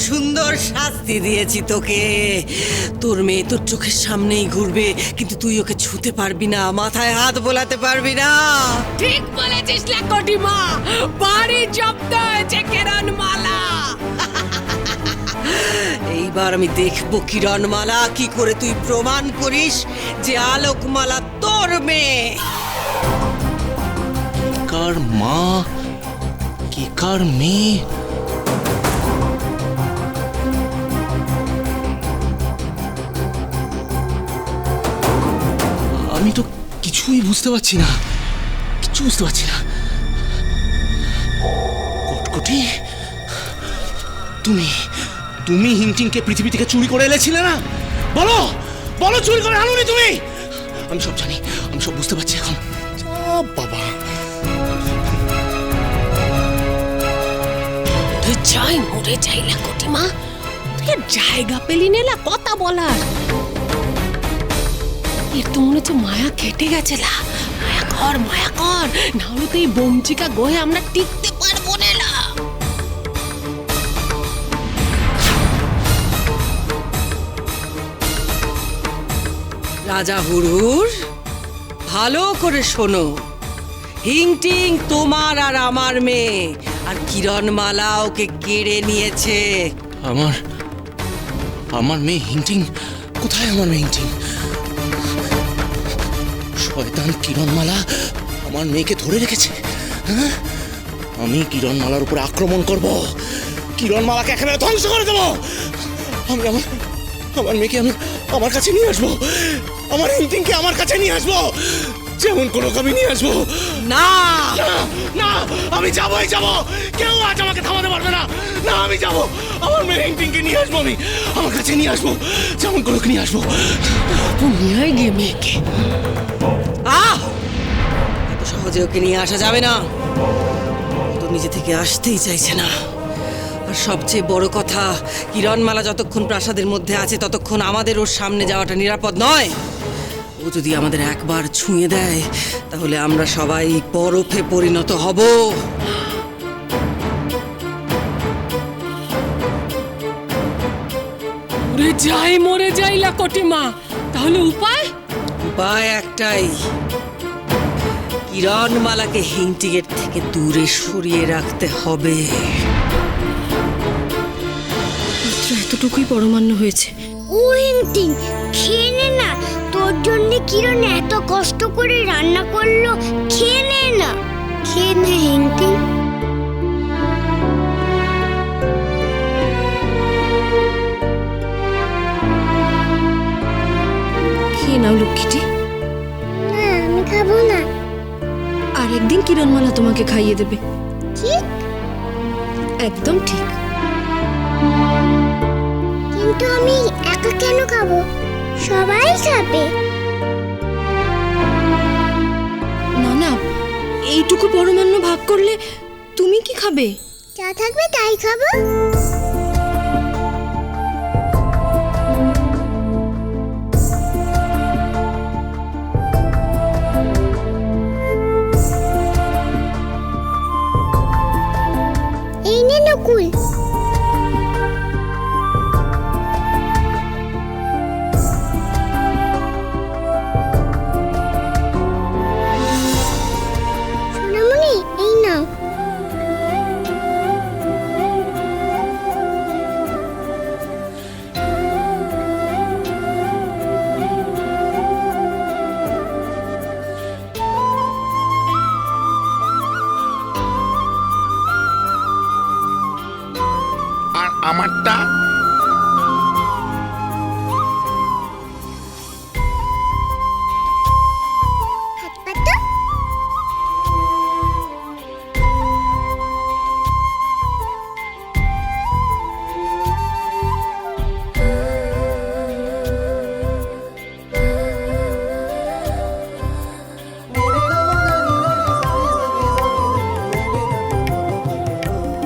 সুন্দর শাস্তি দিয়েছি তোকে। তোর মেয়ে তোর চোখের সামনেই ঘুরবে, কিন্তু তুই ওকে ছুতে পারবি না, মাথায় হাত বোলাতে পারবি না। ঠিক বলেছিস লাকটি মা, বাড়ি জব্দ হয়েছে কিরণমালা। এইবার আমি দেখবো কিরণমালা কি করে তুই প্রমাণ করিস যে আলোকমালা তোর মেয়ে। কার মা কি কার মেয়ে? আমি তো কিছুই বুঝতে পারছি না, কিচ্ছু বুঝতে পারছি না। কটকটি, তুমি তুমি হিংটিংকে পৃথিবী থেকে চুরি করে এনেছিলে না? বলো বলো, চুরি করে আনোনি তুমি? আমি সব জানি, আমি সব বুঝতে পারছি এখন। বাবা, তুই যাই মরে যাই লাকটি মা, তুই আর জায়গা পেলি না কথা বলার। এর তো মনে হচ্ছে মায়া কেটে গেছে। মায়া কর, না হলে তো এই বোমচিকা গোহে আমরা টিকতে পারবো না। রাজা হুড়হুড়, ভালো করে শোনো। হিংটিং তোমার আর আমার মেয়ে, আর কিরণমালা ওকে কেড়ে নিয়েছে। আমার আমার মেয়ে হিংটিং কোথায়? আমার মেয়ে হিংটিং, শয়তান কিরণমালা আমার মেয়েকে ধরে রেখেছে। হ্যাঁ, আমি কিরণমালার উপরে আক্রমণ করব, কিরণমালাকে একেবারে ধ্বংস করে দেবো। আমি আমার মেয়েকে আমি আমার কাছে নিয়ে আসবো, আমার হিংটিংকে আমার কাছে নিয়ে আসবো, যেমন কোনো আমি নিয়ে আসবো। না না, আমি যাবোই যাবো, কেউ আজ আমাকে থামাতে পারবে না। না, আমি যাবো, আমার মেয়ে হিংটিংকে নিয়ে আসবো, আমি আমার কাছে নিয়ে আসবো, যেমন কোনো নিয়ে আসবো। নিয়ে গিয়ে মেয়েকে এত সহজে ওকে নিয়ে আসা যাবে না। ও তো নিজে থেকে আসতেই চাইছে না। আর সবচেয়ে বড় কথা, কিরণমালা যতক্ষণ প্রাসাদের মধ্যে আছে ততক্ষণ আমাদের ওর সামনে যাওয়াটা নিরাপদ নয়। ও যদি আমাদের একবার ছুঁয়ে দেয়, তাহলে আমরা সবাই বরফে পরিণত হব। মরে যাই লাকটি মা, তাহলে উপায়? উপায় একটাই, কিরণমালাকে হিংটিংয়ের থেকে দূরে সরিয়ে রাখতে হবে। এতটুকুই পরমান্ন হয়েছে। ও হিংটিং, খেয়ে নে না, তোর জন্য কিরণ এত কষ্ট করে রান্না করলো, খেয়ে নে না, খেয়ে নে হিংটিং। খেয়ে নাও লক্ষ্মীটি। না, আমি খাবো না। আর একদিন কিরণমালা তোমাকে খাইয়ে দেবে। ঠিক? একদম ঠিক। কিন্তু আমি একা কেন খাবো? সবাই খাবে। না না, এইটুকু পরমান্ন ভাগ করলে তুমি কি খাবে? যা থাকবে তাই খাবো। এই নে নকুল। সোনামণি, এই নাও। আর আমারটা? হাত পাতো।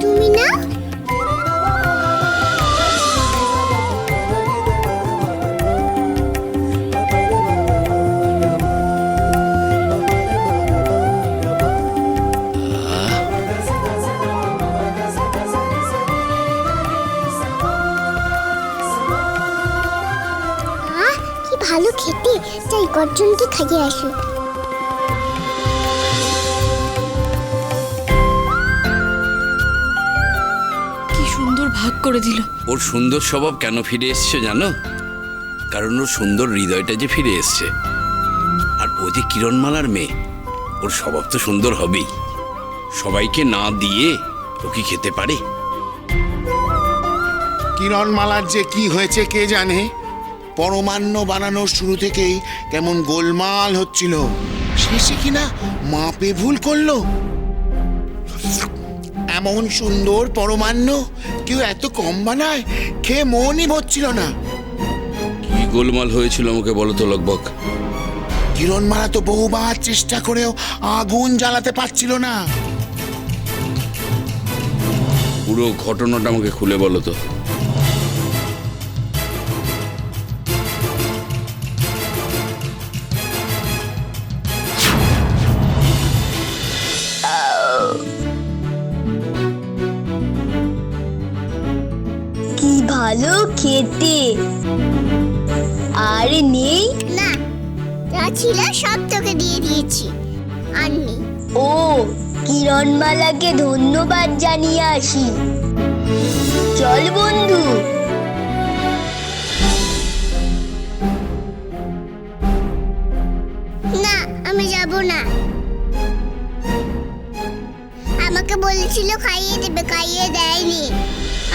তুমি না? কজনকে খাইয়ে আসি। কি সুন্দর ভাগ করে দিল। ওর সুন্দর স্বভাব কেন ফিরে এসছে জানো? কারণ ওর সুন্দর হৃদয়টা যে ফিরে এসছে। আর ও যে কিরণমালার মেয়ে, ওর স্বভাব তো সুন্দর হবেই। সবাইকে না দিয়ে ও কি খেতে পারে? কিরণমালার যে কি হয়েছে কে জানে। পরমান্ন বানানোর শুরু থেকেই কেমন গোলমাল হচ্ছিল, শেষে কিনা মাপে ভুল করলো। এমন সুন্দর পরমান্ন কেউ এত কম বানায়, খেয়ে মনই ভরছিল না। কি গোলমাল হয়েছিল আমাকে বলো তো লগবক। কিরণমালা তো বহুবার চেষ্টা করেও আগুন জ্বালাতে পারছিল না। পুরো ঘটনাটা আমাকে খুলে বলো তো। কি ভালো খেতে। আর নেই না, যা ছিল সব তোকে দিয়ে দিয়েছি, আর নেই। ও, কিরণমালাকে ধন্যবাদ জানিয়ে আসি। চল বন্ধু। না, আমি যাব না। আমাকে বলেছিল খাইয়ে দেবে, খাইয়ে দেয়নি।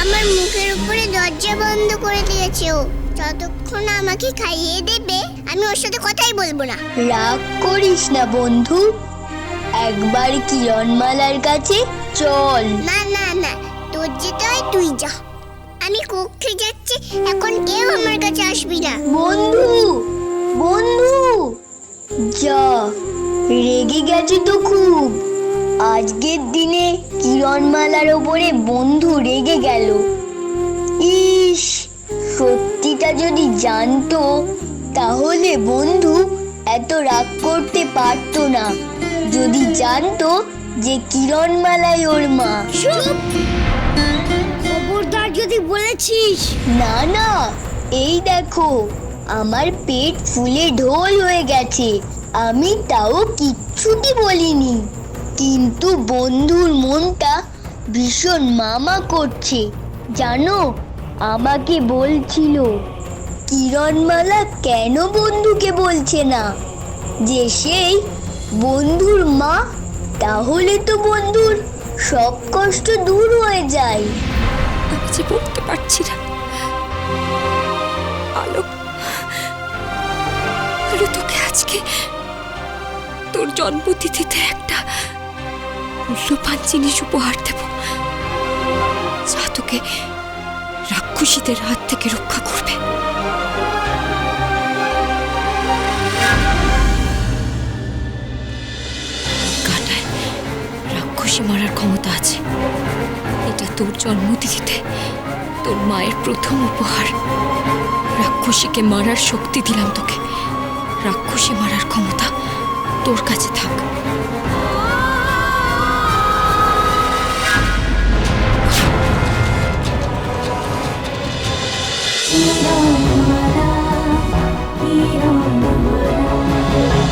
আমার মুখের উপরে দরজা বন্ধ করে দিয়েছে ও। যতক্ষণ আমাকে খাইয়ে দেবে আমি ওর সাথে কথাই বলবো না। রাগ করিস না বন্ধু, একবার কিরণমালার কাছে চল। না না না, তোর যেতে হয় তুই যা। আমি কক্ষে যাচ্ছি, এখন কেউ আমার কাছে আসবি না। বন্ধু বন্ধু, যা, রেগে গেছে তো খুব। আজকের দিনে কিরণমালার ওপরে বন্ধু রেগে গেল। ইস, সত্যিটা যদি জানতো তাহলে বন্ধু এত রাগ করতে পারতো না। যদি জানতো যে কিরণমালাই ওর মা। খবরদার যদি বলেছিস। না না, এই দেখো আমার পেট ফুলে ঢোল হয়ে গেছে, আমি তাও কিচ্ছুটি বলিনি। কিন্তু বন্ধুর মনটা ভীষণ মামা করছে জানো। আমাকে বলছিল কিরণমালা কেন বন্ধুকে বলছে না যে সেই বন্ধুর মা, তাহলে তো বন্ধুর সব কষ্ট দূর হয়ে যায়। আমি যে পড়তে পারছি না। আলো, আলো, তোকে আজকে তোর জন্মতিথিতে একটা মূল্যবান জিনিস উপহার দেব, যা তোকে রাক্ষসীদের হাত থেকে রক্ষা করবে। গাটায় রাক্ষসী মারার ক্ষমতা আছে। এটা তোর জন্মতিথিতে তোর মায়ের প্রথম উপহার। রাক্ষসীকে মারার শক্তি দিলাম তোকে, রাক্ষসী মারার ক্ষমতা তোর কাছে থাক।